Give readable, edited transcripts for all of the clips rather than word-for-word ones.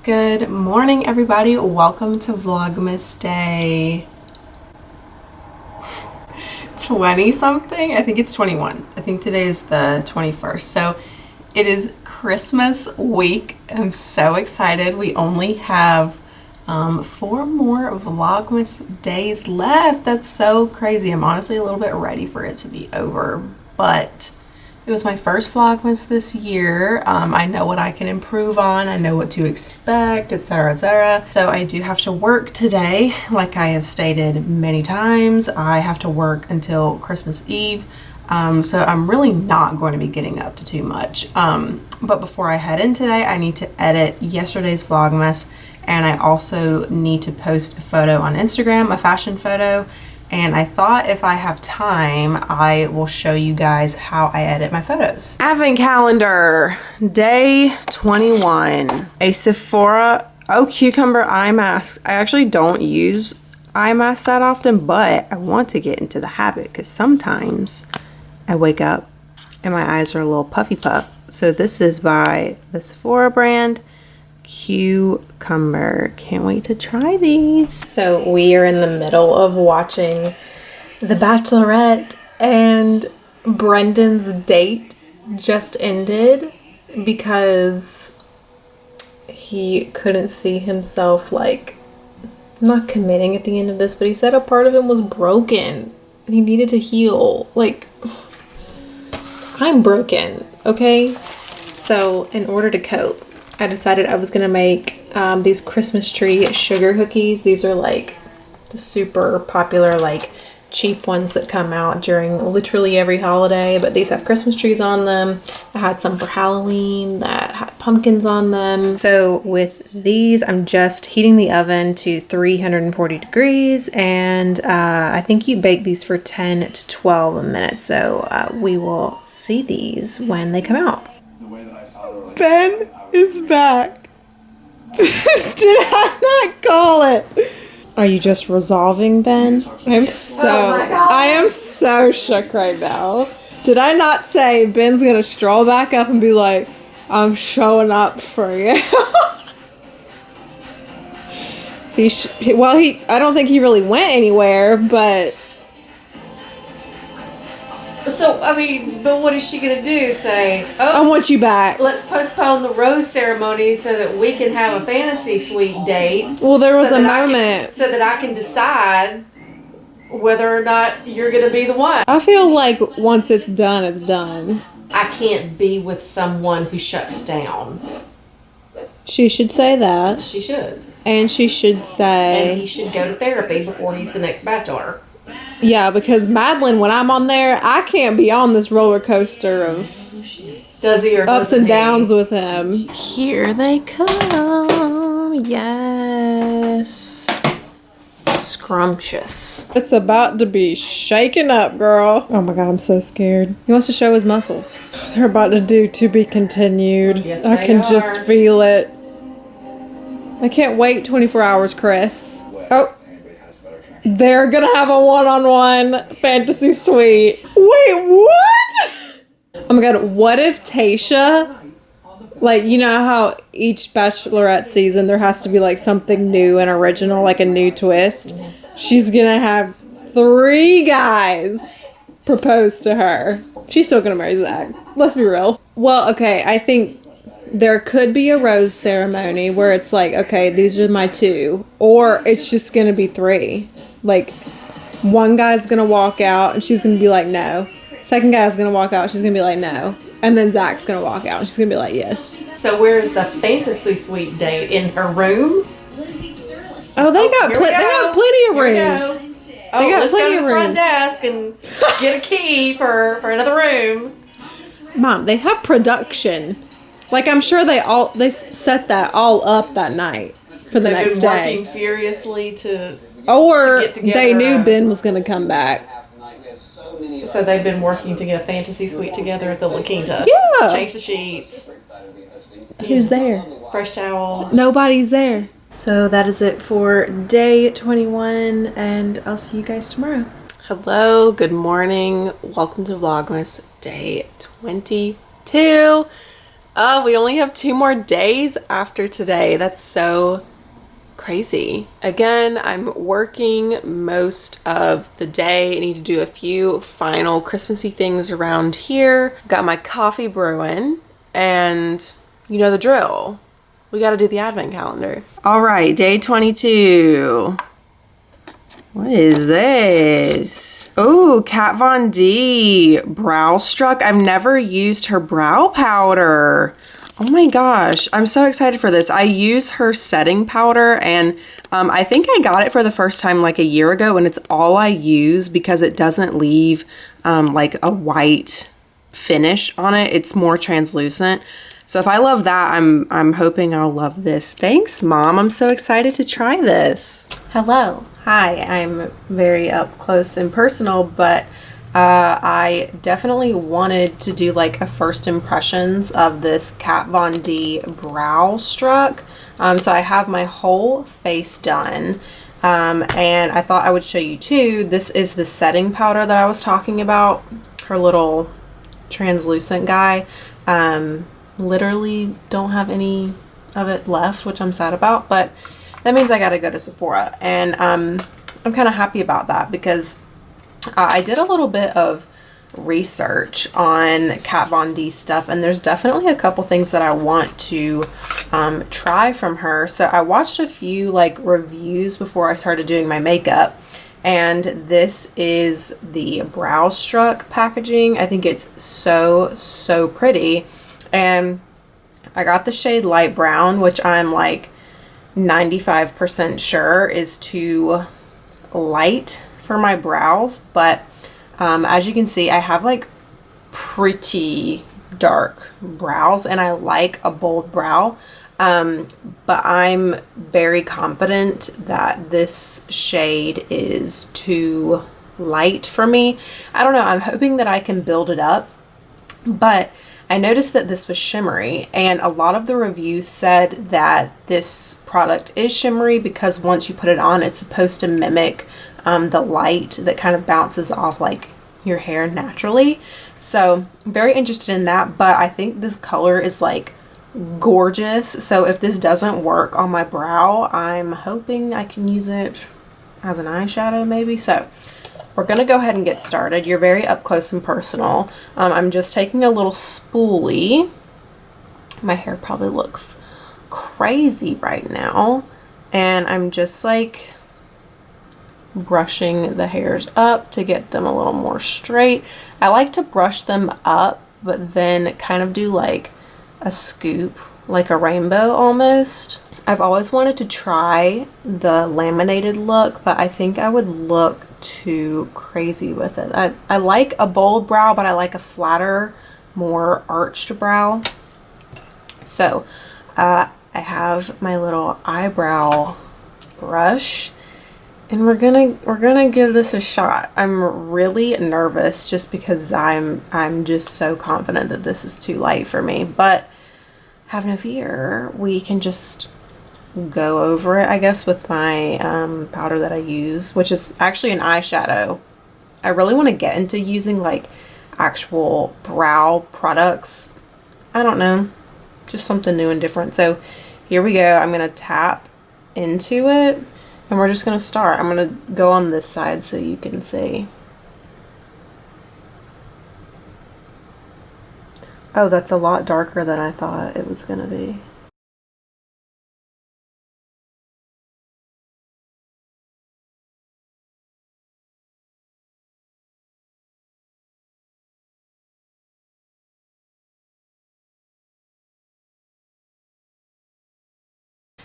Good morning, everybody. Welcome to Vlogmas day 20 something. I think it's 21. I think today is the 21st. So it is Christmas week. I'm so excited. We only have 4 more Vlogmas days left. That's so crazy. I'm honestly a little bit ready for it to be over, but it was my first Vlogmas this year. I know what I can improve on. I know what to expect, etc., etc. So I do have to work today. Like I have stated many times, I have to work until Christmas Eve. So I'm really not going to be getting up to too much. But before I head in today, I need to edit yesterday's Vlogmas, and I also need to post a photo on Instagram, a fashion photo. And I thought if I have time, I will show you guys how I edit my photos. Advent calendar, day 21. A Sephora cucumber eye mask. I actually don't use eye masks that often, but I want to get into the habit because sometimes I wake up and my eyes are a little puffy puff. So this is by the Sephora brand. Cucumber. Can't wait to try these. So we are in the middle of watching The Bachelorette, and Brendan's date just ended because he couldn't see himself like not committing at the end of this, but he said a part of him was broken and he needed to heal. Like, I'm broken, okay? So in order to cope, I decided I was gonna make these Christmas tree sugar cookies. These are like the super popular, like cheap ones that come out during literally every holiday, but these have Christmas trees on them. I had some for Halloween that had pumpkins on them. So with these, I'm just heating the oven to 340 degrees, and I think you bake these for 10 to 12 minutes. So we will see these when they come out. Ben is back. Did I not call it? Are you just resolving, Ben? I am so shook right now. Did I not say Ben's gonna stroll back up and be like, I'm showing up for you? I don't think he really went anywhere, but. So, I mean, but what is she going to do? Say, oh, I want you back. Let's postpone the rose ceremony so that we can have a fantasy suite date. Well, there was a moment. So that I can decide whether or not you're going to be the one. I feel like once it's done, it's done. I can't be with someone who shuts down. She should say that. She should. And she should say. And he should go to therapy before he's the next bachelor. Yeah, because Madalyn, when I'm on there, I can't be on this roller coaster of does he or ups and downs with him. Here they come. Yes. Scrumptious. It's about to be shaken up, girl. Oh my god, I'm so scared. He wants to show his muscles. They're about to do to be continued. Yes, I can just feel it. I can't wait 24 hours, Chris. Oh. They're gonna have a one-on-one fantasy suite. Wait, what? Oh my god, what if Tayshia, like, you know how each Bachelorette season there has to be like something new and original, like a new twist? She's gonna have 3 guys propose to her. She's still gonna marry Zach. Let's be real. Well, okay, I think there could be a rose ceremony where it's like, okay, these are my 2. Or it's just gonna be 3. Like, one guy's gonna walk out and she's gonna be like, no. Second guy's gonna walk out, she's gonna be like, no. And then Zach's gonna walk out and she's gonna be like, yes. So where's the fantasy suite date? In her room? Oh, they got plenty of rooms. They got plenty of rooms. Front desk and get a key for another room. Mom, they have production. Like, I'm sure they set that all up that night for the next day. Working furiously to get together. They knew Ben was going to come back. So they've been working to get a fantasy suite together at the La Quinta. Yeah. Change the sheets. Who's there? Fresh towels. Nobody's there. So that is it for day 21, and I'll see you guys tomorrow. Hello, good morning. Welcome to Vlogmas day 22. Oh, we only have 2 more days after today. That's so crazy. Again, I'm working most of the day. I need to do a few final Christmassy things around here. Got my coffee brewing, and you know the drill. We got to do the advent calendar. All right, day 22. What is this? Oh, Kat Von D Brow Struck. I've never used her brow powder. Oh my gosh, I'm so excited for this. I use her setting powder, and I think I got it for the first time like a year ago, and it's all I use because it doesn't leave like a white finish on it. It's more translucent. So if I love that, I'm hoping I'll love this. Thanks, Mom. I'm so excited to try this. Hello. Hi, I'm very up close and personal, but I definitely wanted to do like a first impressions of this Kat Von D Brow Struck. So I have my whole face done, and I thought I would show you too. This is the setting powder that I was talking about, her little translucent guy. Literally don't have any of it left, which I'm sad about, but that means I gotta go to Sephora, and I'm kind of happy about that because I did a little bit of research on Kat Von D stuff, and there's definitely a couple things that I want to try from her. So I watched a few like reviews before I started doing my makeup, and this is the Brow Struck packaging. I think it's so pretty, and I got the shade light brown, which I'm like 95% sure is too light for my brows, but as you can see, I have like pretty dark brows, and I like a bold brow, but I'm very confident that this shade is too light for me. I don't know, I'm hoping that I can build it up, but I noticed that this was shimmery, and a lot of the reviews said that this product is shimmery because once you put it on, it's supposed to mimic the light that kind of bounces off like your hair naturally. So I'm very interested in that, but I think this color is like gorgeous. So if this doesn't work on my brow, I'm hoping I can use it as an eyeshadow maybe. So we're gonna go ahead and get started. You're very up close and personal. I'm just taking a little spoolie. My hair probably looks crazy right now, and I'm just like brushing the hairs up to get them a little more straight. I like to brush them up, but then kind of do like a scoop, like a rainbow almost. I've always wanted to try the laminated look, but I think I would look too crazy with it. I like a bold brow, but I like a flatter, more arched brow. So I have my little eyebrow brush, and we're gonna give this a shot. I'm really nervous just because I'm just so confident that this is too light for me, but have no fear. We can just go over it, I guess, with my powder that I use, which is actually an eyeshadow. I really want to get into using like actual brow products. I don't know, just something new and different. So here we go. I'm gonna tap into it, and we're just gonna start. I'm gonna go on this side so you can see. Oh, that's a lot darker than I thought it was gonna be.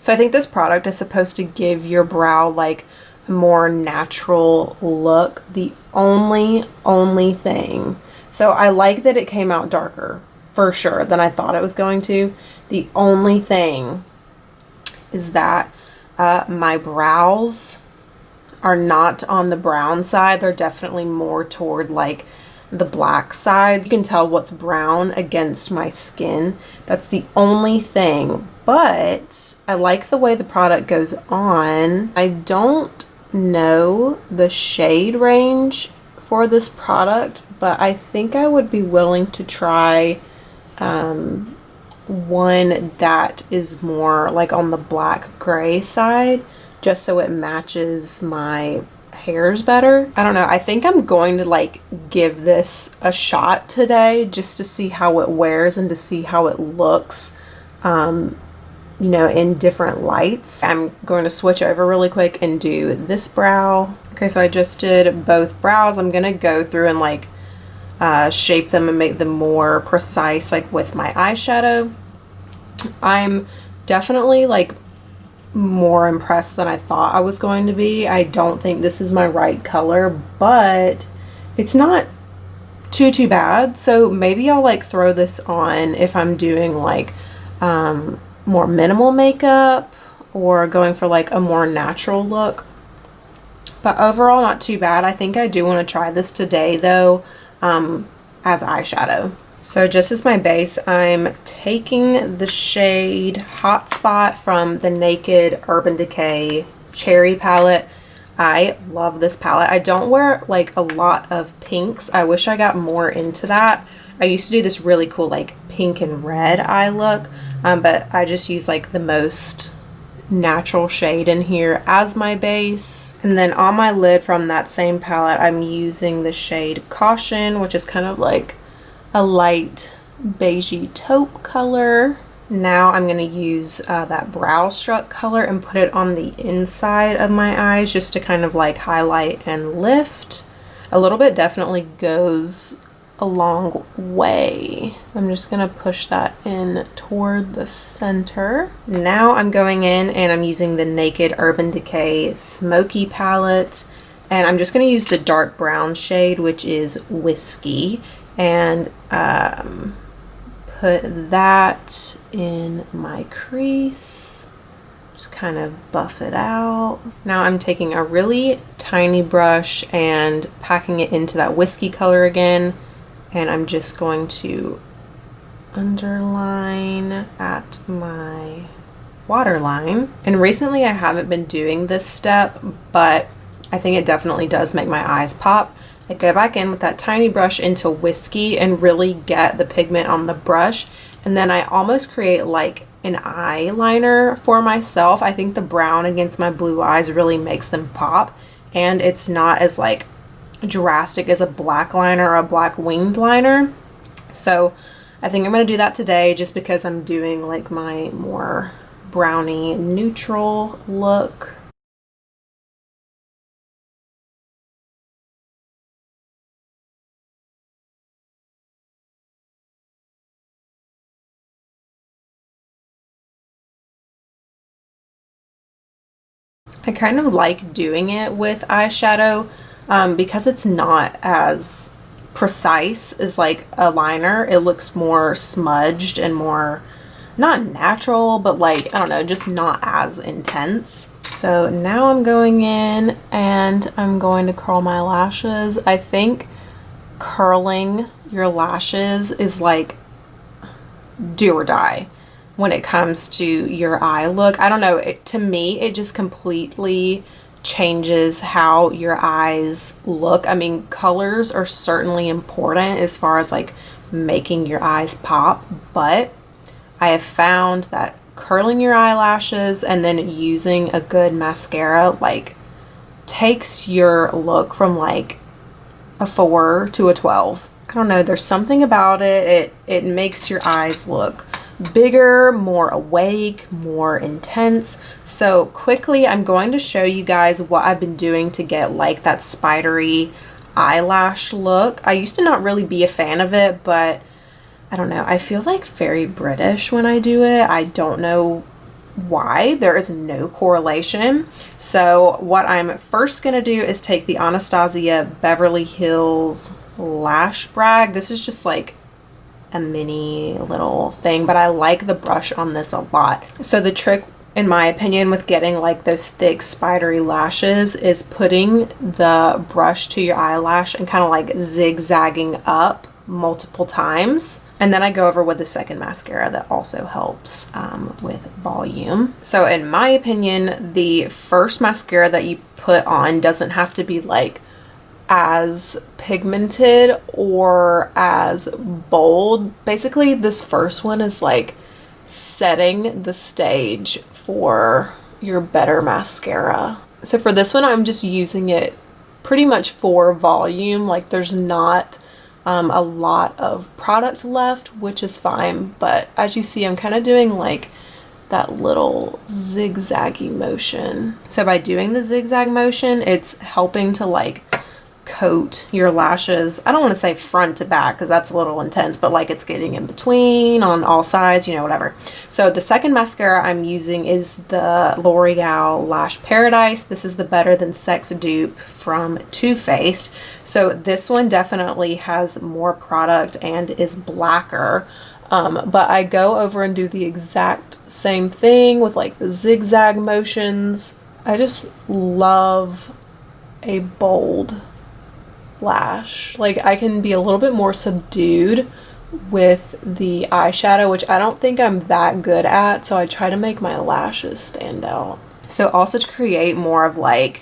So I think this product is supposed to give your brow like a more natural look. The only thing, so I like that it came out darker for sure than I thought it was going to. The only thing is that my brows are not on the brown side. They're definitely more toward like the black side. You can tell what's brown against my skin. That's the only thing. But I like the way the product goes on. I don't know the shade range for this product, but I think I would be willing to try one that is more like on the black gray side, just so it matches my hairs better. I don't know. I think I'm going to like give this a shot today just to see how it wears and to see how it looks, you know, in different lights. I'm going to switch over really quick and do this brow. Okay, so I just did both brows. I'm gonna go through and like shape them and make them more precise, like with my eyeshadow. I'm definitely like more impressed than I thought I was going to be. I don't think this is my right color, but it's not too bad. So maybe I'll like throw this on if I'm doing like more minimal makeup or going for like a more natural look. But overall, not too bad. I think I do want to try this today though, as eyeshadow. So just as my base, I'm taking the shade Hot Spot from the Naked Urban Decay Cherry palette. I love this palette. I don't wear like a lot of pinks. I wish I got more into that. I used to do this really cool like pink and red eye look, but I just use like the most natural shade in here as my base. And then on my lid from that same palette, I'm using the shade Caution, which is kind of like a light beigey taupe color. Now I'm going to use that Brow Struck color and put it on the inside of my eyes just to kind of like highlight and lift. A little bit definitely goes a long way. I'm just gonna push that in toward the center. Now I'm going in and I'm using the Naked Urban Decay Smoky palette, and I'm just gonna use the dark brown shade, which is Whiskey, and put that in my crease. Just kind of buff it out. Now I'm taking a really tiny brush and packing it into that Whiskey color again, and I'm just going to underline at my waterline. And recently I haven't been doing this step, but I think it definitely does make my eyes pop. I go back in with that tiny brush into Whiskey and really get the pigment on the brush, and then I almost create like an eyeliner for myself. I think the brown against my blue eyes really makes them pop, and it's not as like drastic as a black liner or a black winged liner. So I think I'm going to do that today just because I'm doing like my more browny neutral look. I kind of like doing it with eyeshadow because it's not as precise as like a liner. It looks more smudged and more, not natural, but like, I don't know, just not as intense. So now I'm going in and I'm going to curl my lashes. I think curling your lashes is like do or die when it comes to your eye look. I don't know, to me it just completely changes how your eyes look. I mean, colors are certainly important as far as like making your eyes pop, but I have found that curling your eyelashes and then using a good mascara like takes your look from like a 4 to a 12. I don't know, there's something about it. It makes your eyes look bigger, more awake, more intense. So quickly, I'm going to show you guys what I've been doing to get like that spidery eyelash look. I used to not really be a fan of it, but I don't know, I feel like very British when I do it. I don't know why. There is no correlation. So what I'm first gonna do is take the Anastasia Beverly Hills Lash Brag. This is just like a mini little thing, but I like the brush on this a lot. So the trick, in my opinion, with getting like those thick spidery lashes is putting the brush to your eyelash and kind of like zigzagging up multiple times. And then I go over with the second mascara that also helps with volume. So in my opinion, the first mascara that you put on doesn't have to be like as pigmented or as bold. Basically, this first one is like setting the stage for your better mascara. So for this one, I'm just using it pretty much for volume. Like there's not a lot of product left, which is fine. But as you see, I'm kind of doing like that little zigzaggy motion. So by doing the zigzag motion, it's helping to like coat your lashes. I don't want to say front to back because that's a little intense, but like it's getting in between on all sides, you know, whatever. So the second mascara I'm using is the L'Oreal Lash Paradise. This is the Better Than Sex dupe from Too Faced. So this one definitely has more product and is blacker. But I go over and do the exact same thing with like the zigzag motions. I just love a bold lash. Like I can be a little bit more subdued with the eyeshadow, which I don't think I'm that good at, so I try to make my lashes stand out. So also to create more of like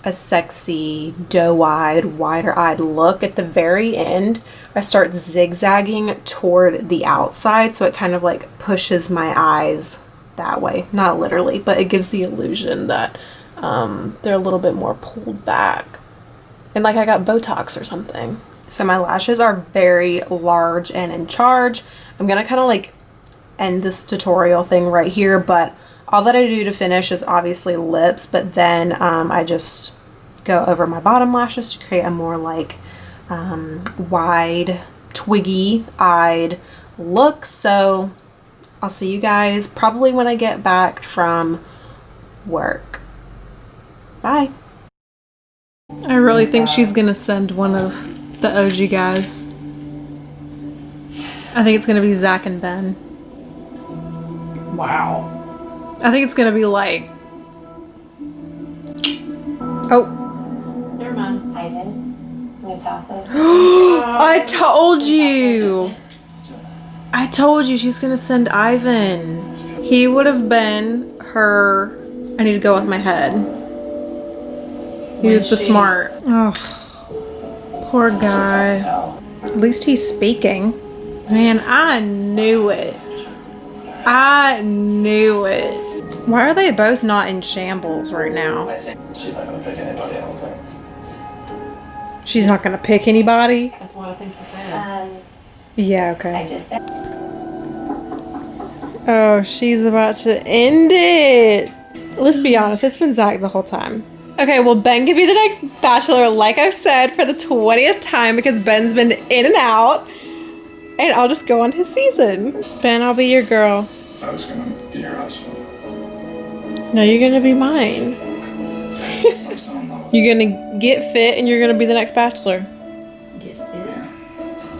a sexy doe-eyed, wider-eyed look, at the very end I start zigzagging toward the outside, so it kind of like pushes my eyes that way. Not literally, but it gives the illusion that they're a little bit more pulled back. And like I got Botox or something. So my lashes are very large and in charge. I'm gonna kind of like end this tutorial thing right here, but all that I do to finish is obviously lips, but then I just go over my bottom lashes to create a more like wide, twiggy-eyed look. So I'll see you guys probably when I get back from work. Bye. I really think she's gonna send one of the OG guys. I think it's gonna be Zach and Ben. Wow. I think it's gonna be like... Oh. Never mind. Ivan, new chocolate. I told you! I told you she's gonna send Ivan. He would have been her... I need to go with my head. He was the smart. Oh, poor guy. At least he's speaking. Man, I knew it. I knew it. Why are they both not in shambles right now? She's not gonna pick anybody, I don't think. She's not gonna pick anybody? That's what I think he said. Yeah, okay. I just said. Oh, she's about to end it. Let's be honest, it's been Zach the whole time. Okay, well, Ben could be the next Bachelor, like I've said, for the 20th time, because Ben's been in and out. And I'll just go on his season. Ben, I'll be your girl. I was gonna be your husband. No, you're gonna be mine. I'm still in love with You're gonna get fit and you're gonna be the next Bachelor. Get fit.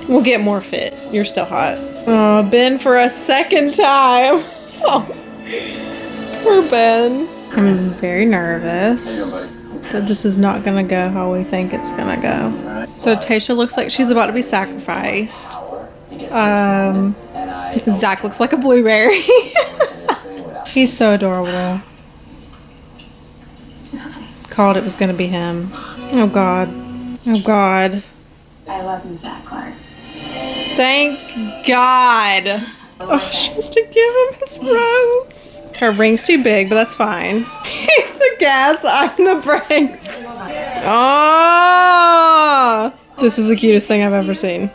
We'll get more fit. You're still hot. Oh, Ben for a second time. Oh, poor Ben. I'm very nervous that this is not gonna go how we think it's gonna go. So Tayshia looks like she's about to be sacrificed. Zach looks like a blueberry. He's so adorable. Called it was gonna be him. Oh God. Oh God. I love you, Zach Clark. Thank God. Oh, she has to give him his rose. Her ring's too big, but that's fine. He's the gas, I'm the brakes. Oh, this is the cutest thing I've ever seen.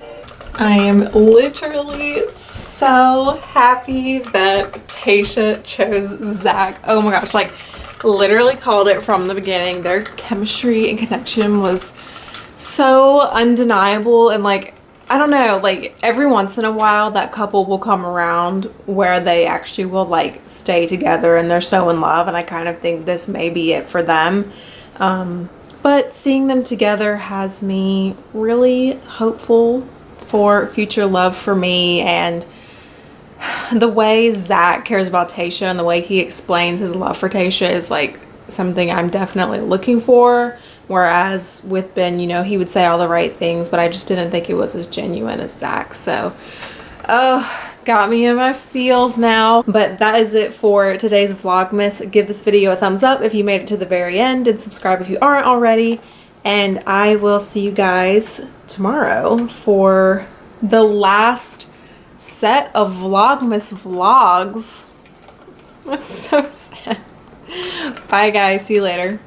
I am literally so happy that Tayshia chose Zach. Oh my gosh, like literally called it from the beginning. Their chemistry and connection was so undeniable, and like, I don't know, like every once in a while that couple will come around where they actually will like stay together and they're so in love, and I kind of think this may be it for them. But seeing them together has me really hopeful for future love for me, and the way Zach cares about Tayshia and the way he explains his love for Tayshia is like something I'm definitely looking for. Whereas with Ben, you know, he would say all the right things, but I just didn't think it was as genuine as Zach. So, got me in my feels now. But that is it for today's Vlogmas. Give this video a thumbs up if you made it to the very end, and subscribe if you aren't already. And I will see you guys tomorrow for the last set of Vlogmas vlogs. That's so sad. Bye guys, see you later.